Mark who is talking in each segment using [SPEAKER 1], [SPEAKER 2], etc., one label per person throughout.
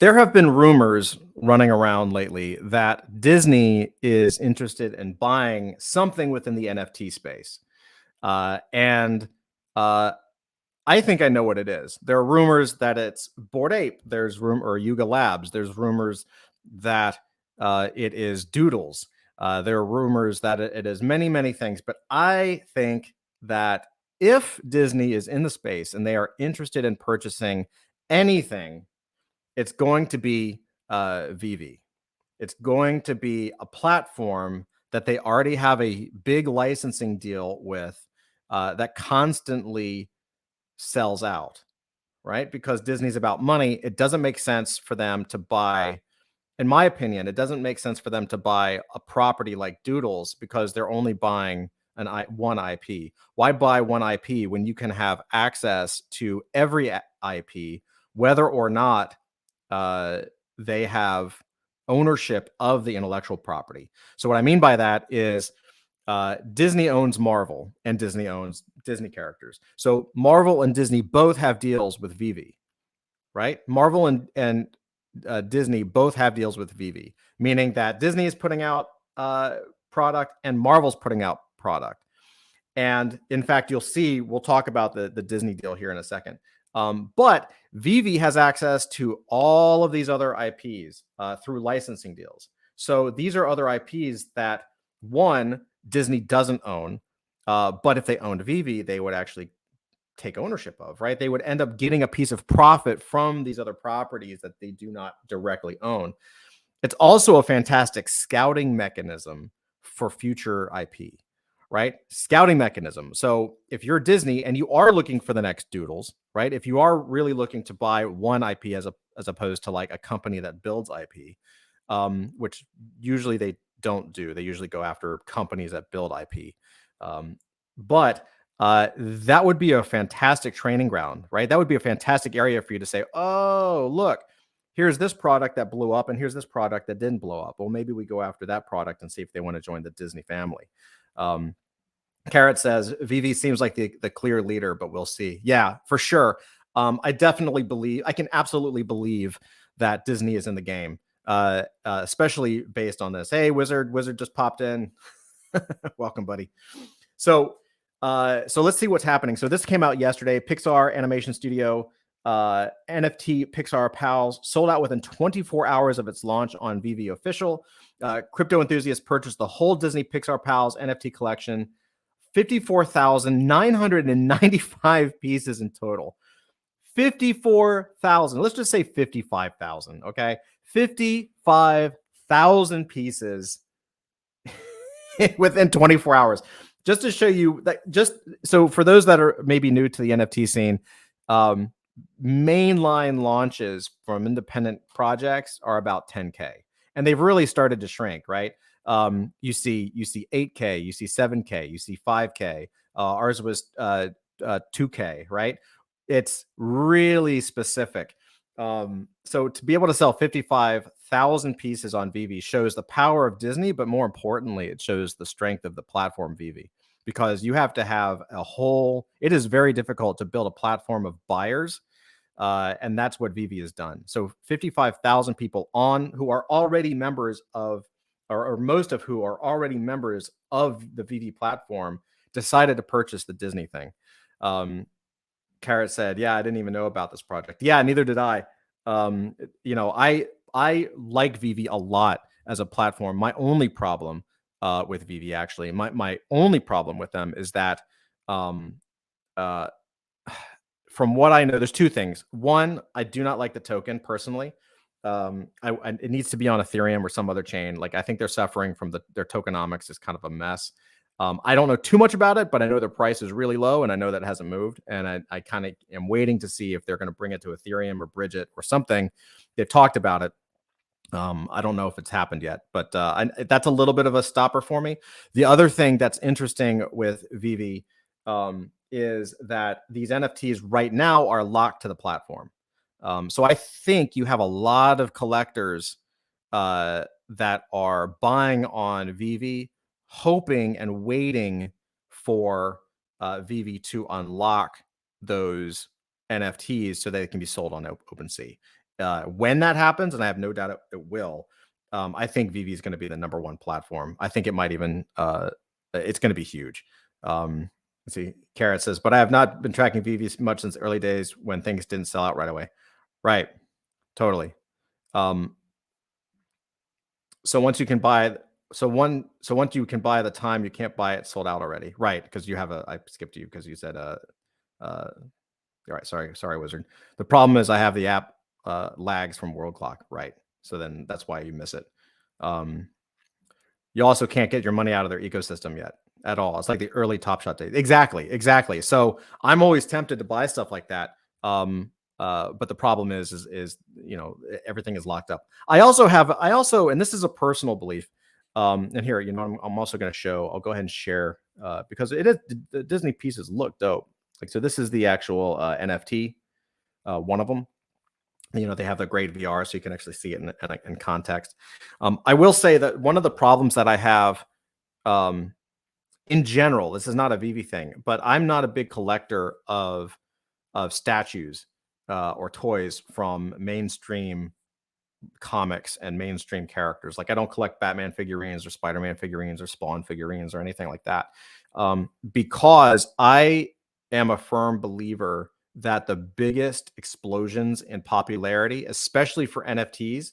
[SPEAKER 1] There have been rumors running around lately that Disney is interested in buying something within the NFT space. And uh, I think I know what it is. There are rumors that it's Bored Ape. There's room or Yuga Labs. There's rumors that it is Doodles. There are rumors that it is many, many things. But I think that if Disney is in the space and they are interested in purchasing anything, it's going to be Veve. It's going to be a platform that they already have a big licensing deal with that constantly sells out, right? Because Disney's about money. It doesn't make sense for them to buy, in my opinion, it doesn't make sense for them to buy a property like Doodles because they're only buying one IP. Why buy one IP when you can have access to every IP, whether or not uh, they have ownership of the intellectual property? So what I mean by that is Disney owns Marvel and Disney owns Disney characters. So Marvel and Disney both have deals with Veve, right? Marvel and Disney both have deals with Veve, meaning that Disney is putting out product and Marvel's putting out product. And in fact, you'll see, we'll talk about the Disney deal here in a second. But Veve has access to all of these other IPs through licensing deals. So these are other IPs that, one, Disney doesn't own, but if they owned Veve, they would actually take ownership of, right? They would end up getting a piece of profit from these other properties that they do not directly own. It's also a fantastic scouting mechanism for future IP, right? Scouting mechanism. So if you're Disney and you are looking for the next Doodles, right? If you are really looking to buy one IP as opposed to like a company that builds IP, which usually they don't do. They usually go after companies that build IP. But that would be a fantastic training ground, right? That would be a fantastic area for you to say, oh, look, here's this product that blew up and here's this product that didn't blow up. Well, maybe we go after that product and see if they want to join the Disney family. Carrot says Veve seems like the clear leader, but we'll see. Yeah, for sure. I definitely believe, I can absolutely believe that Disney is in the game, especially based on this. Hey, Wizard just popped in. Welcome, buddy. So let's see what's happening. So this came out yesterday. Pixar Animation Studio, NFT Pixar Pals sold out within 24 hours of its launch on Veve Official. Crypto enthusiasts purchased the whole Disney Pixar Pals NFT collection, 54,995 pieces in total. 54,000. Let's just say 55,000. Okay, 55,000 pieces within 24 hours. Just to show you that, just so for those that are maybe new to the NFT scene, mainline launches from independent projects are about 10K, and they've really started to shrink, right? You see 8K, you see 7K, you see 5K. Ours was 2K, right? It's really specific. So to be able to sell 55,000 pieces on Veve shows the power of Disney, but more importantly, it shows the strength of the platform Veve, because you have to have it is very difficult to build a platform of buyers. And that's what Veve has done. So 55,000 people who are already members of, or most of who are already members of the Veve platform, decided to purchase the Disney thing. Carrot said, yeah, I didn't even know about this project. Yeah, neither did I. I like Veve a lot as a platform. My only problem with Veve, actually, my only problem with them is that from what I know, there's two things. One, I do not like the token personally. It needs to be on Ethereum or some other chain. Like, I think they're suffering from their tokenomics is kind of a mess. I don't know too much about it, but I know their price is really low, and I know that it hasn't moved. And I kind of am waiting to see if they're going to bring it to Ethereum or bridge it or something. They've talked about it. I don't know if it's happened yet, but that's a little bit of a stopper for me. The other thing that's interesting with Veve is that these NFTs right now are locked to the platform. So I think you have a lot of collectors that are buying on Veve, hoping and waiting for Veve to unlock those NFTs so that they can be sold on OpenSea. when that happens, and I have no doubt it will, I think Veve is going to be the #1 platform. I think it might even, it's going to be huge. Let's see. Carrot says, but I have not been tracking Veve much since early days when things didn't sell out right away. Right. Totally. So once you can buy, once you can buy the time, you can't buy it sold out already. Right. Because you have I skipped you because you said, all right. Sorry, Wizard. The problem is I have the app lags from World Clock. Right. So then that's why you miss it. You also can't get your money out of their ecosystem yet at all. It's like the early Top Shot days. Exactly. So I'm always tempted to buy stuff like that. But the problem is everything is locked up. I also, and this is a personal belief. And here, I'm also going to show. I'll go ahead and share because it is the Disney pieces look dope. Like, so this is the actual NFT, one of them. They have the great VR, so you can actually see it in context. I will say that one of the problems that I have, in general, this is not a Veve thing, but I'm not a big collector of statues or toys from mainstream comics and mainstream characters. Like, I don't collect Batman figurines or Spider-Man figurines or Spawn figurines or anything like that, because I am a firm believer that the biggest explosions in popularity, especially for NFTs,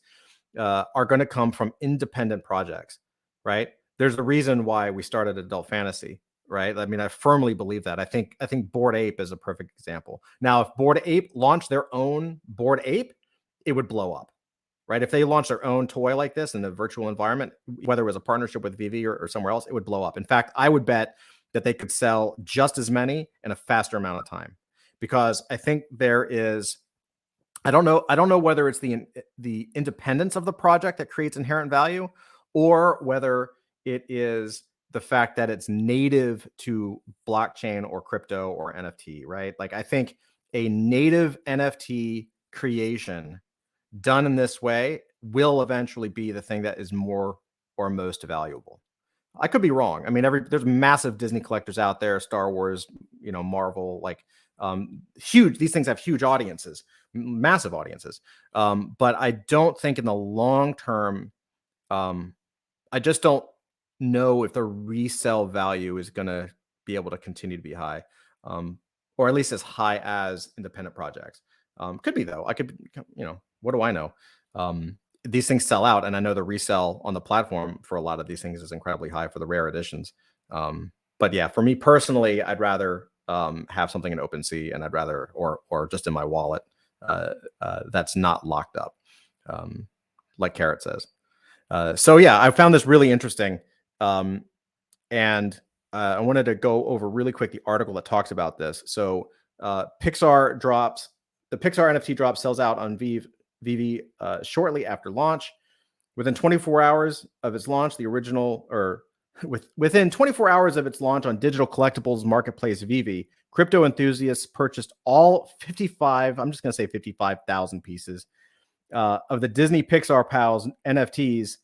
[SPEAKER 1] are going to come from independent projects, right? There's a reason why we started Adult Fantasy, right? I mean, I firmly believe that. I think Bored Ape is a perfect example. Now, if Bored Ape launched their own Bored Ape, it would blow up, right? If they launched their own toy like this in a virtual environment, whether it was a partnership with Veve or somewhere else, it would blow up. In fact, I would bet that they could sell just as many in a faster amount of time, because I think there is, I don't know whether it's the independence of the project that creates inherent value, or whether it is the fact that it's native to blockchain or crypto or NFT, right? Like, I think a native NFT creation done in this way will eventually be the thing that is more or most valuable. I could be wrong. I mean, there's massive Disney collectors out there, Star Wars, Marvel, like huge. These things have huge audiences, massive audiences. But I don't think in the long term, I just don't know if the resale value is going to be able to continue to be high, or at least as high as independent projects. Could be, though. I could, what do I know? These things sell out, and I know the resale on the platform for a lot of these things is incredibly high for the rare editions. But yeah, for me personally, I'd rather have something in OpenSea, and I'd rather, or just in my wallet, that's not locked up, like Carrot says. So yeah, I found this really interesting, and I wanted to go over really quick the article that talks about this. So Pixar drops, the Pixar NFT drop sells out on Veve shortly after launch. Within 24 hours of its launch, within 24 hours of its launch on digital collectibles marketplace Veve, crypto enthusiasts purchased all 55,000 pieces of the Disney Pixar Pals NFTs.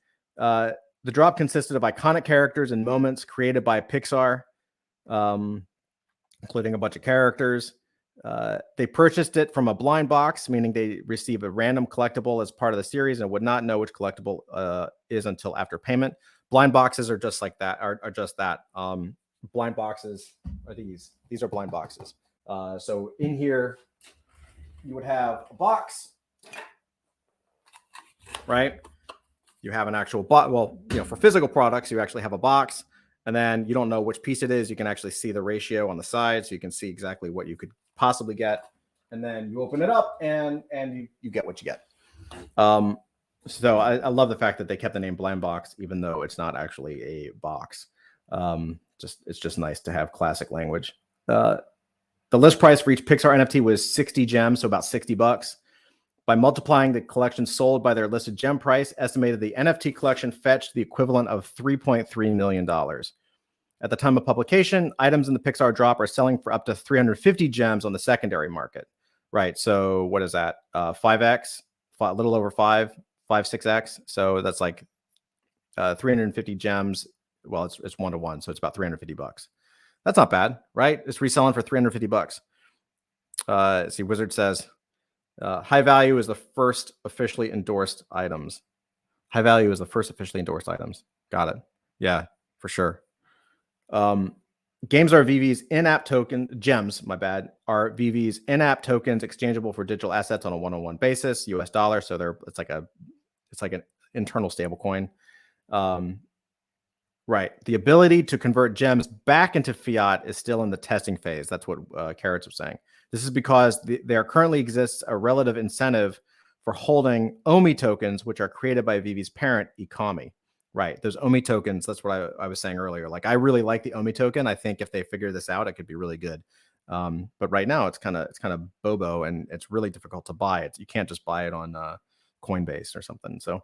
[SPEAKER 1] The drop consisted of iconic characters and moments created by Pixar, including a bunch of characters. They purchased it from a blind box, meaning they receive a random collectible as part of the series and would not know which collectible is until after payment. Blind boxes are just like that, are just that. Blind boxes are these. These are blind boxes. So in here, you would have a box, right? You have an actual box. Well, for physical products, you actually have a box, and then you don't know which piece it is. You can actually see the ratio on the side, so you can see exactly what you could possibly get. And then you open it up, and you get what you get. So I love the fact that they kept the name Blind Box, even though it's not actually a box. It's just nice to have classic language. The list price for each Pixar NFT was 60 gems, so about $60. By multiplying the collection sold by their listed gem price, estimated the NFT collection fetched the equivalent of $3.3 million. At the time of publication, items in the Pixar drop are selling for up to 350 gems on the secondary market. Right. So what is that? 5x, a little over 6x. So that's like 350 gems. Well, it's 1-to-1, so it's about $350. That's not bad, right? It's reselling for $350. See, Wizard says, High value is the first officially endorsed items. High value is the first officially endorsed items. Got it. Yeah, for sure. Um, Games are VV's in-app token gems. My bad. Are VV's in-app tokens exchangeable for digital assets on a one-on-one basis, US dollar. So it's like an internal stablecoin. Right. The ability to convert gems back into fiat is still in the testing phase. That's what Carrots was saying. This is because there currently exists a relative incentive for holding OMI tokens, which are created by Vivi's parent, Ecomi. Right. Those OMI tokens, that's what I was saying earlier. Like, I really like the OMI token. I think if they figure this out, it could be really good. But right now it's kind of bobo, and it's really difficult to buy it. You can't just buy it on Coinbase or something. So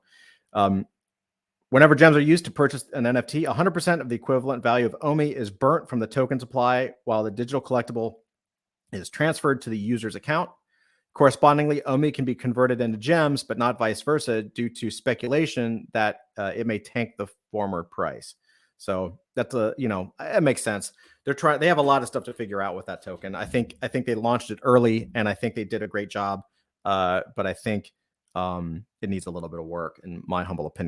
[SPEAKER 1] whenever gems are used to purchase an NFT, 100% of the equivalent value of OMI is burnt from the token supply, while the digital collectible is transferred to the user's account. Correspondingly, OMI can be converted into gems, but not vice versa, due to speculation that it may tank the former price. So that's it makes sense. They have a lot of stuff to figure out with that token. I think they launched it early, and I think they did a great job. But I think it needs a little bit of work, in my humble opinion.